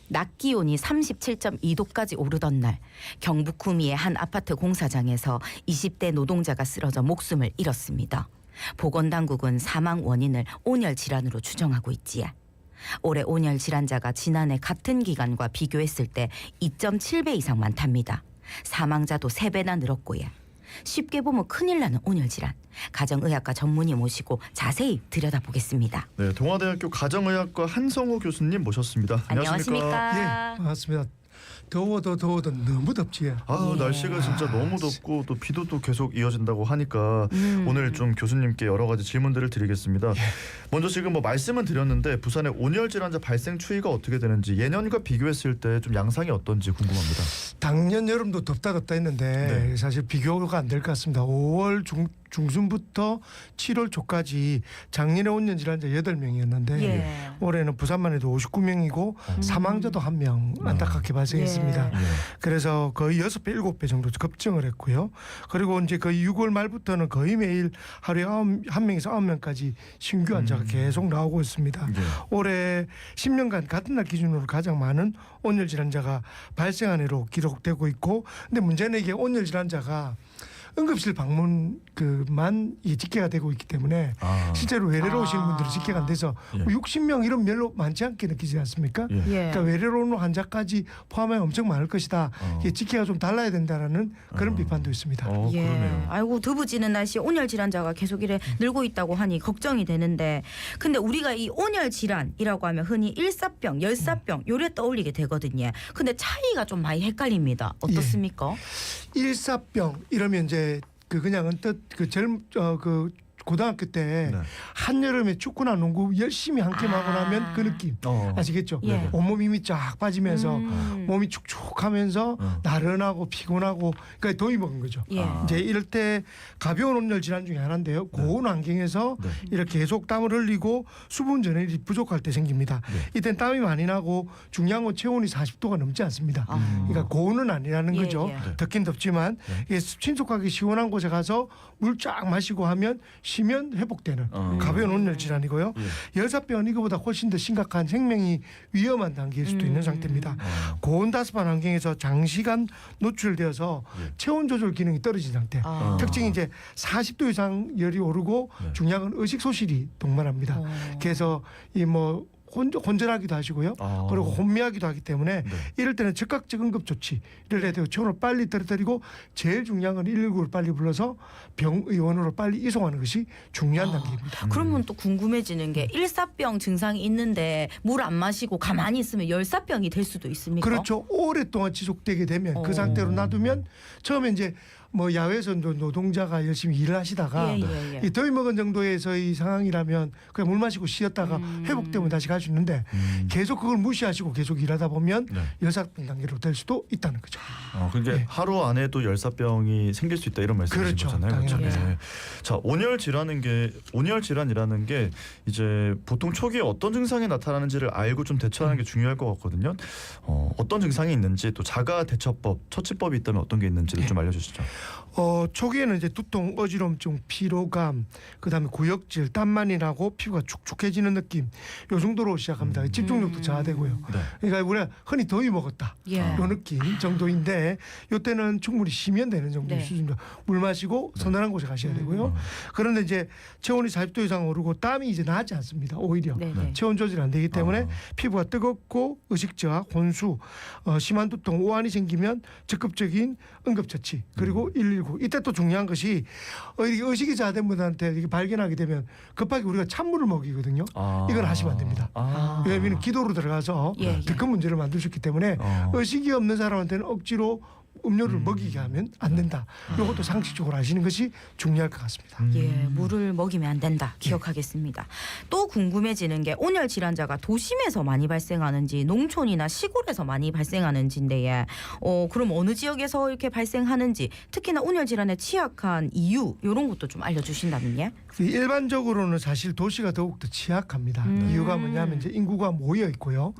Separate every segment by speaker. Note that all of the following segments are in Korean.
Speaker 1: 낮 기온이 37.2도까지 오르던 날 경북 구미의 한 아파트 공사장에서 20대 노동자가 쓰러져 목숨을 잃었습니다. 보건당국은 사망 원인을 온열 질환으로 추정하고 있지요. 올해 온열 질환자가 지난해 같은 기간과 비교했을 때 2.7배 이상 많답니다. 사망자도 3배나 늘었고요. 쉽게 보면 큰일 나는 온열 질환. 가정의학과 전문의 모시고 자세히 들여다보겠습니다.
Speaker 2: 네, 동아대학교 가정의학과 한성호 교수님 모셨습니다.
Speaker 1: 안녕하십니까?
Speaker 3: 예, 반갑습니다. 더워도 너무 덥지.
Speaker 2: 날씨가 진짜 너무 덥고 또 비도 또 계속 이어진다고 하니까 오늘 좀 교수님께 여러 가지 질문들을 드리겠습니다. 먼저 지금 뭐 말씀은 드렸는데 부산의 온열 질환자 발생 추이가 어떻게 되는지 예년과 비교했을 때 좀 양상이 어떤지 궁금합니다.
Speaker 3: 작년 여름도 덥다 했는데
Speaker 2: 네.
Speaker 3: 사실 비교가 안 될 것 같습니다. 5월 중순부터 7월 초까지 작년에 온열 질환자 8명이었는데
Speaker 1: 예.
Speaker 3: 올해는 부산만 해도 59명이고 사망자도 1명 안타깝게 발생했습니다.
Speaker 1: 예.
Speaker 3: 그래서 거의 6배, 7배 정도 급증을 했고요. 그리고 이제 거의 6월 말부터는 거의 매일 하루에 1명에서 9명까지 신규 환자가 계속 나오고 있습니다.
Speaker 2: 네.
Speaker 3: 올해 10년간 같은 날 기준으로 가장 많은 온열 질환자가 발생한 해로 기록되고 있고, 근데 문제는 이게 온열 질환자가 응급실 방문 그만 집계가 되고 있기 때문에 실제로 외래로 오시는 분들은 집계가 안 돼서
Speaker 2: 예.
Speaker 3: 60명 이런 별로 많지 않게 느끼지 않습니까?
Speaker 2: 예.
Speaker 1: 예.
Speaker 3: 그러니까 외래로 오는 환자까지 포함하면 엄청 많을 것이다. 이게 집계가 좀 달라야 된다라는 그런 비판도 있습니다.
Speaker 1: 예.
Speaker 2: 그러네요.
Speaker 1: 아이고 더부지는 날씨에 온열 질환자가 계속 이래 늘고 있다고 하니 걱정이 되는데, 근데 우리가 이 온열 질환이라고 하면 흔히 일사병, 열사병 요래 떠올리게 되거든요. 근데 차이가 좀 많이 헷갈립니다. 어떻습니까?
Speaker 3: 일사병 이러면 이제 그냥 언뜻 고등학교 때
Speaker 2: 네.
Speaker 3: 한여름에 축구나 농구 열심히 한 게임 하고 나면 그 느낌 아시겠죠?
Speaker 1: 예.
Speaker 3: 온몸 힘이 쫙 빠지면서 몸이 축축하면서 나른하고 피곤하고 그러니까 더위 먹은 거죠.
Speaker 1: 예.
Speaker 3: 이제 이럴 때 가벼운 온열 질환 중에 하나인데요. 고온 환경에서
Speaker 2: 네.
Speaker 3: 이렇게 계속 땀을 흘리고 수분 전해질이 부족할 때 생깁니다. 이땐 땀이 많이 나고 중요한 건 체온이 40도가 넘지 않습니다. 그러니까 고온은 아니라는
Speaker 1: 예,
Speaker 3: 거죠.
Speaker 1: 예.
Speaker 3: 덥긴 덥지만 이게 신속하게 시원한 곳에 가서 물 쫙 마시고 하면 쉬면 회복되는 가벼운 온열 질환이고요. 열사병은 이거보다 훨씬 더 심각한 생명이 위험한 단계일 수도 있는 상태입니다. 고온 다습한 환경에서 장시간 노출되어서 체온 조절 기능이 떨어진 상태. 특징이 이제 40도 이상 열이 오르고 중요한 건 의식 소실이 동반합니다. 그래서 이 뭐 혼절하기도 하시고요. 그리고 혼미하기도 하기 때문에 이럴 때는 즉각적 응급 조치를 해야 되고 체온을 빨리 떨어뜨리고 제일 중요한 건 119를 빨리 불러서 병의원으로 빨리 이송하는 것이 중요한 단계입니다.
Speaker 1: 그러면 또 궁금해지는 게 일사병 증상이 있는데 물 안 마시고 가만히 있으면 열사병이 될 수도 있습니까?
Speaker 3: 그렇죠. 오랫동안 지속되게 되면 그 상태로 놔두면 처음에 이제 뭐 야외에서 노동자가 열심히 일을 하시다가 이 더위 먹은 정도에서의 상황이라면 그냥 물 마시고 쉬었다가 회복되면 다시 갈 수 있는데 계속 그걸 무시하시고 계속 일하다 보면 열사병 단계로 될 수도 있다는 거죠.
Speaker 2: 그러니까 하루 안에도 열사병이 생길 수 있다 이런 말씀이신
Speaker 3: 그렇죠.
Speaker 2: 거잖아요. 그렇죠?
Speaker 1: 당연하죠.
Speaker 2: 네. 자, 온열 질환이라는 게 이제 보통 초기에 어떤 증상이 나타나는지를 알고 좀 대처하는 게 중요할 것 같거든요. 어떤 증상이 있는지 또 자가 대처법, 처치법이 있다면 어떤 게 있는지를 좀 알려주시죠.
Speaker 3: 초기에는 이제 두통, 어지럼증, 피로감, 그다음에 구역질, 땀만이 나고 피부가 축축해지는 느낌, 요 정도로 시작합니다. 집중력도 저하되고요. 그러니까 우리가 흔히 더위 먹었다 요 느낌 정도인데 요때는 충분히 쉬면 되는 정도의 수준입니다. 물 마시고 서늘한 곳에 가셔야 되고요. 그런데 이제 체온이 40도 이상 오르고 땀이 이제 나지 않습니다. 오히려 체온 조절이 안 되기 때문에 피부가 뜨겁고 의식저하, 혼수, 심한 두통, 오한이 생기면 적극적인 응급처치 그리고 119. 이때 또 중요한 것이 의식이 저하된 분한테 이게 발견하게 되면 급하게 우리가 찬물을 먹이거든요. 이건 하시면 안 됩니다. 왜냐하면 기도로 들어가서 더 큰 문제를 만들 수 있기 때문에 의식이 없는 사람한테는 억지로 음료를 먹이게 하면 안 된다. 이것도 상식적으로 아시는 것이 중요할 것 같습니다.
Speaker 1: 예, 물을 먹이면 안 된다. 기억하겠습니다. 또 궁금해지는 게 온열 질환자가 도심에서 많이 발생하는지 농촌이나 시골에서 많이 발생하는지인데 그럼 어느 지역에서 이렇게 발생하는지 특히나 온열 질환에 취약한 이유 이런 것도 좀 알려주신다면요?
Speaker 3: 일반적으로는 사실 도시가 더욱더 취약합니다. 이유가 뭐냐면 이제 인구가 모여 있고요.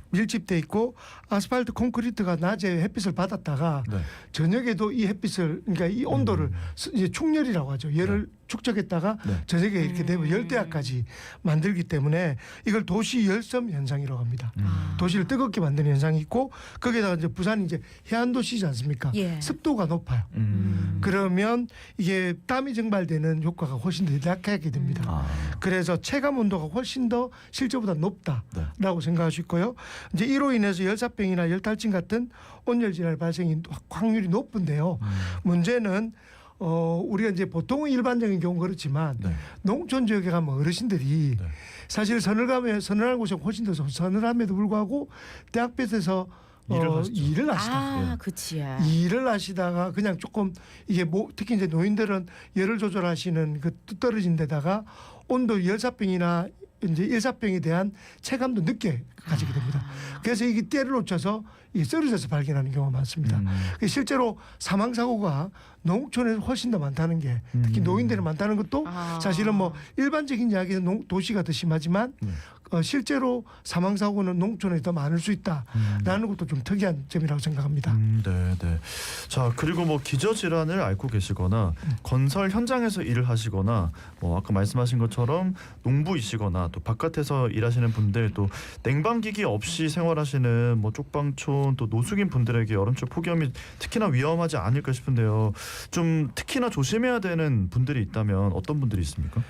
Speaker 3: 밀집돼 있고 아스팔트 콘크리트가 낮에 햇빛을 받았다가 저녁에도 이 햇빛을 그러니까 이 온도를 이제 충렬이라고 하죠. 열을 축적했다가
Speaker 2: 네.
Speaker 3: 저녁에 이렇게 되면 열대야까지 만들기 때문에 이걸 도시 열섬 현상이라고 합니다. 도시를 뜨겁게 만드는 현상이 있고 거기에다가 이제 부산이 이제 해안 도시지 않습니까?
Speaker 1: 예.
Speaker 3: 습도가 높아요. 그러면 이게 땀이 증발되는 효과가 훨씬 더 약하게 됩니다. 그래서 체감 온도가 훨씬 더 실제보다 높다라고 생각할 수 있고요. 이제 이로 인해서 열사병이나 열탈진 같은 온열 질환 발생이 확률이 높은데요. 문제는 우리가 이제 보통은 일반적인 경우 그렇지만
Speaker 2: 네.
Speaker 3: 농촌 지역에 가면 어르신들이
Speaker 2: 네.
Speaker 3: 사실 서늘한 곳이 훨씬 더 서늘함에도 불구하고 대학볕에서 일을 하시다.
Speaker 1: 아, 그치.
Speaker 3: 일을 하시다가 그냥 조금 이게 특히 이제 노인들은 열을 조절하시는 그 떨어진 데다가 온도 열사병이나 이제 일사병에 대한 체감도 늦게 가지게 됩니다. 그래서 이게 때를 놓쳐서 이 쓰러져서 발견하는 경우가 많습니다. 실제로 사망 사고가 농촌에서 훨씬 더 많다는 게 특히 노인들이 많다는 것도 사실은 뭐 일반적인 이야기는 도시가 더 심하지만 실제로 사망 사고는 농촌에 더 많을 수 있다라는 것도 좀 특이한 점이라고 생각합니다.
Speaker 2: 네, 네. 자, 그리고 뭐 기저 질환을 앓고 계시거나 건설 현장에서 일을 하시거나 뭐 아까 말씀하신 것처럼 농부이시거나 또 바깥에서 일하시는 분들 또 냉방기기 없이 생활하시는 뭐 쪽방촌 또 노숙인 분들에게 여름철 폭염이 특히나 위험하지 않을까 싶은데요. 좀 특히나 조심해야 되는 분들이 있다면 어떤 분들이 있습니까?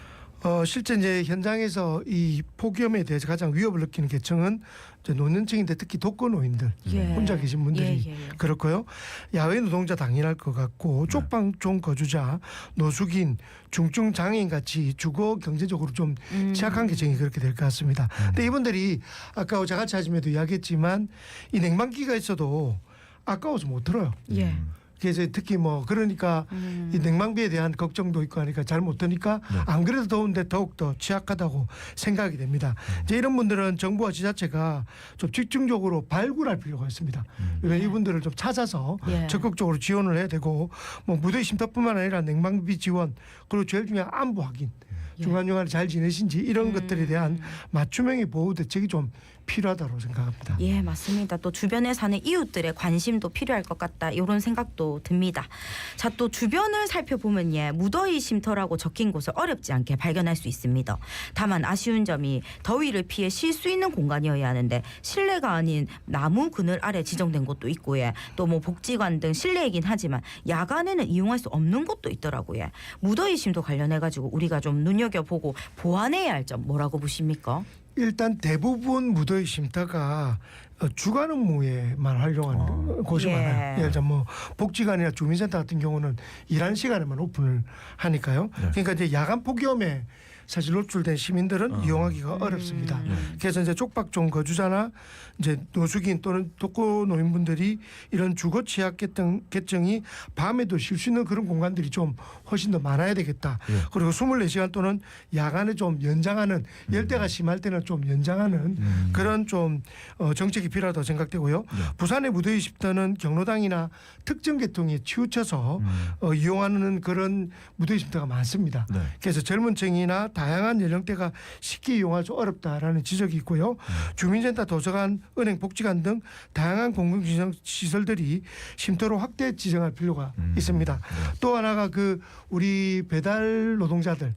Speaker 3: 실제 이제 현장에서 이 폭염에 대해서 가장 위협을 느끼는 계층은 이제 노년층인데 특히 독거노인들
Speaker 1: 예.
Speaker 3: 혼자 계신 분들이
Speaker 1: 예.
Speaker 3: 그렇고요. 야외 노동자 당연할 것 같고 쪽방촌 거주자, 노숙인, 중증 장애인 같이 주거 경제적으로 좀 취약한 계층이 그렇게 될 것 같습니다. 근데 이분들이 아까 제가 아침에도 이야기했지만 이 냉방기가 있어도 아까워서 못 들어요.
Speaker 1: 예.
Speaker 3: 그래서 특히 뭐 그러니까 이 냉방비에 대한 걱정도 있고 하니까 잘 못 드니까 안 그래도 더운데 더욱 더 취약하다고 생각이 됩니다. 이제 이런 분들은 정부와 지자체가 좀 집중적으로 발굴할 필요가 있습니다. 왜냐하면 이분들을 좀 찾아서
Speaker 1: 예.
Speaker 3: 적극적으로 지원을 해야 되고 뭐 무더위 쉼터뿐만 아니라 냉방비 지원 그리고 제일 중요한 안보 확인 중간중간에 잘 지내신지 이런 것들에 대한 맞춤형의 보호 대책이 좀 필요하다고 생각합니다.
Speaker 1: 예, 맞습니다. 또 주변에 사는 이웃들의 관심도 필요할 것 같다. 이런 생각도 듭니다. 자, 또 주변을 살펴보면 무더위 쉼터라고 적힌 곳을 어렵지 않게 발견할 수 있습니다. 다만 아쉬운 점이 더위를 피해 쉴 수 있는 공간이어야 하는데 실내가 아닌 나무 그늘 아래 지정된 곳도 있고 또 뭐 복지관 등 실내이긴 하지만 야간에는 이용할 수 없는 곳도 있더라고요. 무더위 쉼터 관련해 가지고 우리가 좀 눈여겨보고 보완해야 할 점 뭐라고 보십니까?
Speaker 3: 일단 대부분 무더위 쉼터가 주간 업무에만 활용하는 곳이
Speaker 1: 예.
Speaker 3: 많아요. 예를 들어 뭐 복지관이나 주민센터 같은 경우는 일하는 시간에만 오픈을 하니까요. 그러니까 이제 야간 폭염에 사실 노출된 시민들은 이용하기가 어렵습니다. 그래서 이제 쪽박촌 거주자나 이제 노숙인 또는 독거노인분들이 이런 주거 취약 계층이 밤에도 쉴 수 있는 그런 공간들이 좀 훨씬 더 많아야 되겠다. 그리고 24시간 또는 야간에 좀 연장하는 열대가 심할 때는 좀 연장하는 그런 좀 정책이 필요하다고 생각되고요. 부산의 무더위 쉼터는 경로당이나 특정 계통에 치우쳐서 이용하는 그런 무더위 쉼터가 많습니다. 그래서 젊은 층이나 다양한 연령대가 쉽게 이용할 수 어렵다라는 지적이 있고요. 주민센터, 도서관, 은행, 복지관 등 다양한 공공시설들이 쉼터로 확대 지정할 필요가 있습니다. 또 하나가 그 우리 배달 노동자들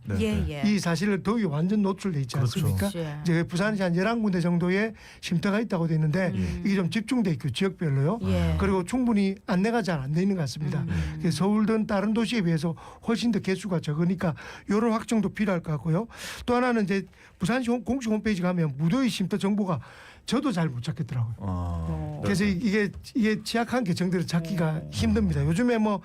Speaker 3: 이 사실은 더위 완전 노출돼 있지 않습니까?
Speaker 1: 그렇죠.
Speaker 3: 이제 부산이 한 11군데 정도의 쉼터가 있다고 돼 있는데 이게 좀 집중돼 있고 지역별로요. 그리고 충분히 안내가 잘 안 돼 있는 것 같습니다. 그래서 서울 등 다른 도시에 비해서 훨씬 더 개수가 적으니까 이런 확정도 필요할 것 같고요. 또 하나는 이제 부산시 공식 홈페이지 가면 무더위 쉼터 정보가 저도 잘 못 찾겠더라고요. 그래서 이게 취약한 계층들을 찾기가 힘듭니다. 요즘에 뭐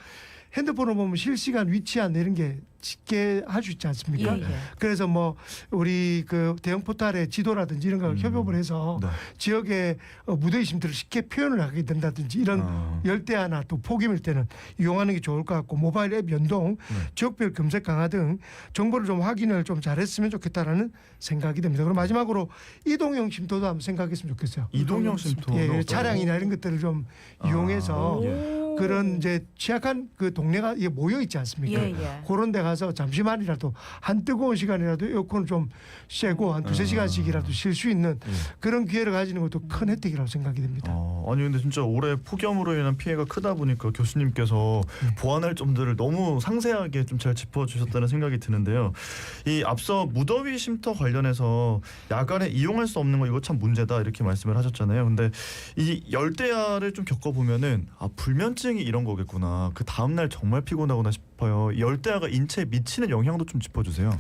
Speaker 3: 핸드폰을 보면 실시간 위치 안내 이런 게 쉽게 할 수 있지 않습니까? 그래서 뭐 우리 그 대형 포털의 지도라든지 이런 걸 협업을 해서 지역의 무더위 쉼터를 쉽게 표현을 하게 된다든지 이런 열대야나 또 폭염일 때는 이용하는 게 좋을 것 같고 모바일 앱 연동, 지역별 검색 강화 등 정보를 좀 확인을 좀 잘했으면 좋겠다라는 생각이 듭니다. 그럼 마지막으로 이동형 쉼터도 한번 생각했으면 좋겠어요.
Speaker 2: 이동형 쉼터.
Speaker 3: 차량이나 이런 것들을 좀 이용해서 그런 이제 취약한 그 동네가 모여 있지 않습니까? 그런 데 가서 잠시만이라도 한 뜨거운 시간이라도 에어컨을 좀 쐬고 한 두세 시간씩이라도 쉴 수 있는 그런 기회를 가지는 것도 큰 혜택이라고 생각이 됩니다.
Speaker 2: 아니 근데 진짜 올해 폭염으로 인한 피해가 크다 보니까 교수님께서 보완할 점들을 너무 상세하게 좀 잘 짚어주셨다는 생각이 드는데요. 이 앞서 무더위 쉼터 관련해서 야간에 이용할 수 없는 거 이거 참 문제다 이렇게 말씀을 하셨잖아요. 근데 이 열대야를 좀 겪어보면은 불면증이 이런 거겠구나. 그 다음날 정말 피곤하구나 싶어요. 열대야가 인체에 미치는 영향도 좀 짚어주세요.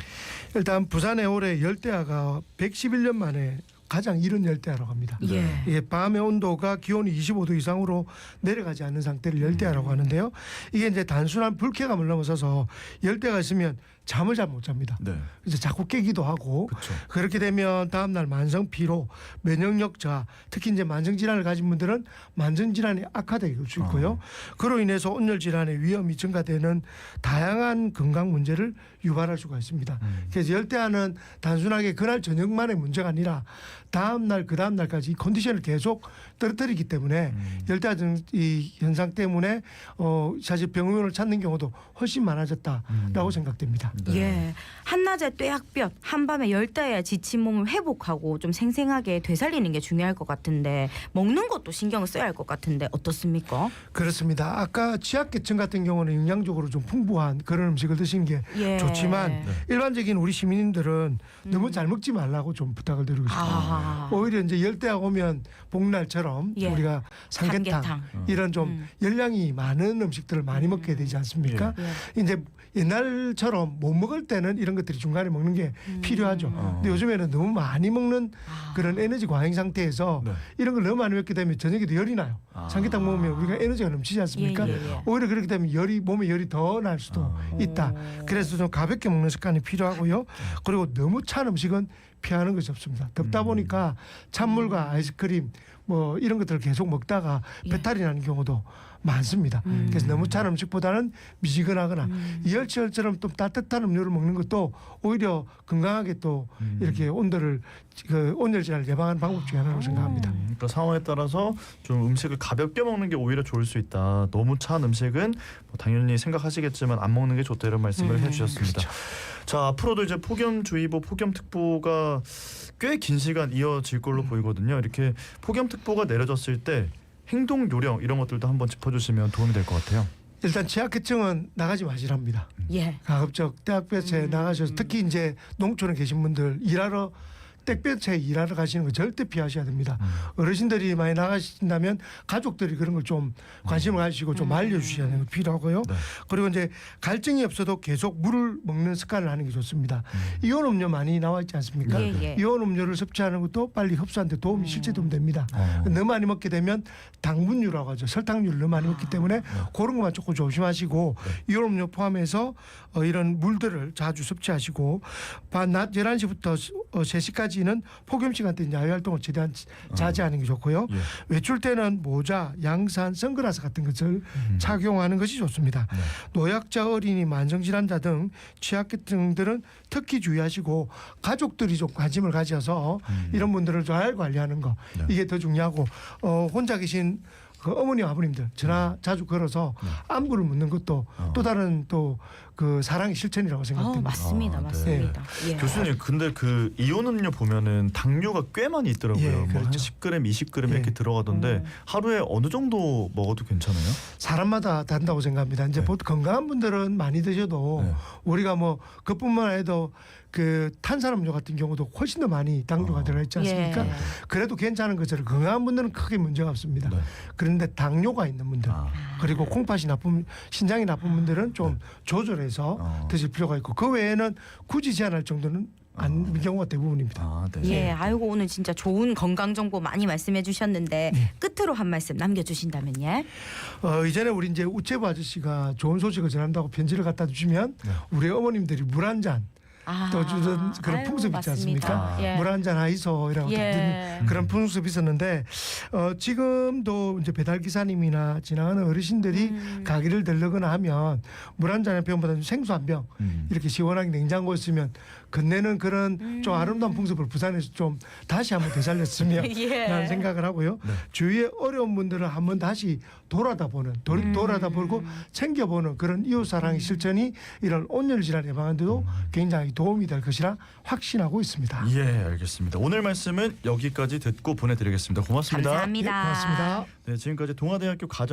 Speaker 3: 일단 부산에 올해 열대야가 111년 만에 가장 이른 열대야라고 합니다.
Speaker 1: 예.
Speaker 3: 이게 밤의 온도가 기온이 25도 이상으로 내려가지 않는 상태를 열대야라고 하는데요. 이게 이제 단순한 불쾌감을 넘어서서 열대야가 있으면 잠을 잘 못 잡니다.
Speaker 2: 네.
Speaker 3: 이제 자꾸 깨기도 하고
Speaker 2: 그쵸.
Speaker 3: 그렇게 되면 다음날 만성 피로, 면역력 저하, 특히 이제 만성 질환을 가진 분들은 만성 질환이 악화될 수 있고요. 그로 인해서 온열 질환의 위험이 증가되는 다양한 건강 문제를 유발할 수가 있습니다. 그래서 열대야는 단순하게 그날 저녁만의 문제가 아니라 다음날 그 다음날까지 이 컨디션을 계속 떨어뜨리기 때문에 열대야 이 현상 때문에 사실 병원을 찾는 경우도 훨씬 많아졌다라고 생각됩니다.
Speaker 2: 네.
Speaker 1: 예. 한낮에 뙤약볕, 한밤에 열대야에 지친 몸을 회복하고 좀 생생하게 되살리는 게 중요할 것 같은데 먹는 것도 신경을 써야 할 것 같은데 어떻습니까?
Speaker 3: 그렇습니다. 아까 취약계층 같은 경우는 영양적으로 좀 풍부한 그런 음식을 드시는 게
Speaker 1: 예.
Speaker 3: 좋지만 일반적인 우리 시민들은 너무 잘 먹지 말라고 좀 부탁을 드리고 싶습니다. 오히려 이제 열대야 오면 복날처럼
Speaker 1: 예.
Speaker 3: 우리가 삼계탕,
Speaker 1: 삼계탕.
Speaker 3: 이런 좀 열량이 많은 음식들을 많이 먹게 되지 않습니까? 이제 옛날처럼 못 먹을 때는 이런 것들이 중간에 먹는 게 필요하죠. 근데 요즘에는 너무 많이 먹는 그런 에너지 과잉 상태에서
Speaker 2: 네.
Speaker 3: 이런 걸 너무 많이 먹게 되면 저녁에도 열이 나요. 삼계탕 먹으면 우리가 에너지가 넘치지 않습니까?
Speaker 1: 예.
Speaker 3: 오히려 그렇게 되면 몸에 열이 더 날 수도 있다. 그래서 좀 가볍게 먹는 습관이 필요하고요. 그리고 너무 찬 음식은 피하는 것이 없습니다. 덥다 보니까 찬물과 아이스크림 뭐 이런 것들을 계속 먹다가 배탈이 나는 경우도 많습니다. 그래서 너무 찬 음식보다는 미지근하거나 이열치열처럼 좀 따뜻한 음료를 먹는 것도 오히려 건강하게 또 이렇게 온도를 온열 질환을 예방하는 방법 중에 하나라고 생각합니다.
Speaker 2: 그러니까 상황에 따라서 좀 음식을 가볍게 먹는 게 오히려 좋을 수 있다. 너무 찬 음식은 뭐 당연히 생각하시겠지만 안 먹는 게 좋다 이런 말씀을 해주셨습니다.
Speaker 3: 그렇죠.
Speaker 2: 자 앞으로도 이제 폭염주의보, 폭염특보가 꽤 긴 시간 이어질 걸로 보이거든요. 이렇게 폭염특보가 내려졌을 때 행동 요령 이런 것들도 한번 짚어주시면 도움이 될 것 같아요.
Speaker 3: 일단 취약계층은 나가지 마시랍니다.
Speaker 1: 예.
Speaker 3: 가급적 땡볕에 나가셔서 특히 이제 농촌에 계신 분들 일하러 땡볕에 일하러 가시는 거 절대 피하셔야 됩니다. 어르신들이 많이 나가신다면 가족들이 그런 걸 좀 관심을 가지시고 좀 알려주셔야 되는 거 필요하고요.
Speaker 2: 네.
Speaker 3: 그리고 이제 갈증이 없어도 계속 물을 먹는 습관을 하는 게 좋습니다. 이온 음료 많이 나와 있지 않습니까?
Speaker 1: 예.
Speaker 3: 이온 음료를 섭취하는 것도 빨리 흡수하는 데 도움이 실제 도움 됩니다. 너무 많이 먹게 되면 당분류라고 하죠. 설탕류를 너무 많이 먹기 때문에 그런 것만 조금 조심하시고 이온 음료 포함해서 이런 물들을 자주 섭취하시고 낮 11시부터 3시까지는 폭염 시간대 야외 활동을 최대한 자제하는 게 좋고요. 외출 때는 모자, 양산, 선글라스 같은 것을 착용하는 것이 좋습니다. 노약자, 어린이, 만성질환자 등 취약계층들은 특히 주의하시고 가족들이 좀 관심을 가져서 이런 분들을 잘 관리하는 거 이게 더 중요하고 혼자 계신 그 어머니 아버님들 전화 자주 걸어서 안부를 묻는 것도 또 다른 또 그 사랑의 실천이라고 생각됩니다.
Speaker 1: 맞습니다. 맞습니다. 예.
Speaker 2: 교수님 근데 그 이온 음료 보면은 당류가 꽤 많이 있더라고요.
Speaker 3: 예,
Speaker 2: 뭐 한
Speaker 3: 그렇죠.
Speaker 2: 10g, 20g 이렇게 들어가던데 하루에 어느 정도 먹어도 괜찮아요?
Speaker 3: 사람마다 다른다고 생각합니다. 이제 보통 건강한 분들은 많이 드셔도 우리가 뭐 그뿐만 아니라 그 탄산음료 같은 경우도 훨씬 더 많이 당류가 들어가 있지 않습니까?
Speaker 1: 예.
Speaker 3: 그래도 괜찮은 것처럼 건강한 분들은 크게 문제가 없습니다. 그런데 당뇨가 있는 분들 그리고 콩팥이 나쁜 신장이 나쁜 분들은 좀 조절해서 드실 필요가 있고 그 외에는 굳이 제한할 정도는 아닌 경우가 대부분입니다.
Speaker 1: 예, 아이고 오늘 진짜 좋은 건강 정보 많이 말씀해 주셨는데 끝으로 한 말씀 남겨주신다면 예.
Speaker 3: 이전에 우리 이제 우체부 아저씨가 좋은 소식을 전한다고 편지를 갖다 주시면 우리 어머님들이 물 한 잔 또 주던 그런 풍습 있지 않습니까? 물 한 잔 하이소라고 듣는 그런 풍습이 있었는데 지금도 이제 배달 기사님이나 지나가는 어르신들이 가게를 들르거나 하면 물 한 잔의 병보다는 생수 한 병 이렇게 시원하게 냉장고에 있으면 건네는 그런 좀 아름다운 풍습을 부산에서 좀 다시 한번 되살렸으면 라는 생각을 하고요. 주위에 어려운 분들은 한번 다시 돌아다보고 챙겨보는 그런 이웃사랑의 실천이 이런 온열 질환 예방에도 굉장히 도움이 될 것이라 확신하고 있습니다.
Speaker 2: 예, 알겠습니다. 오늘 말씀은 여기까지 듣고 보내드리겠습니다. 고맙습니다.
Speaker 1: 감사합니다.
Speaker 3: 고맙습니다.
Speaker 2: 네, 지금까지 동아대학교 가정의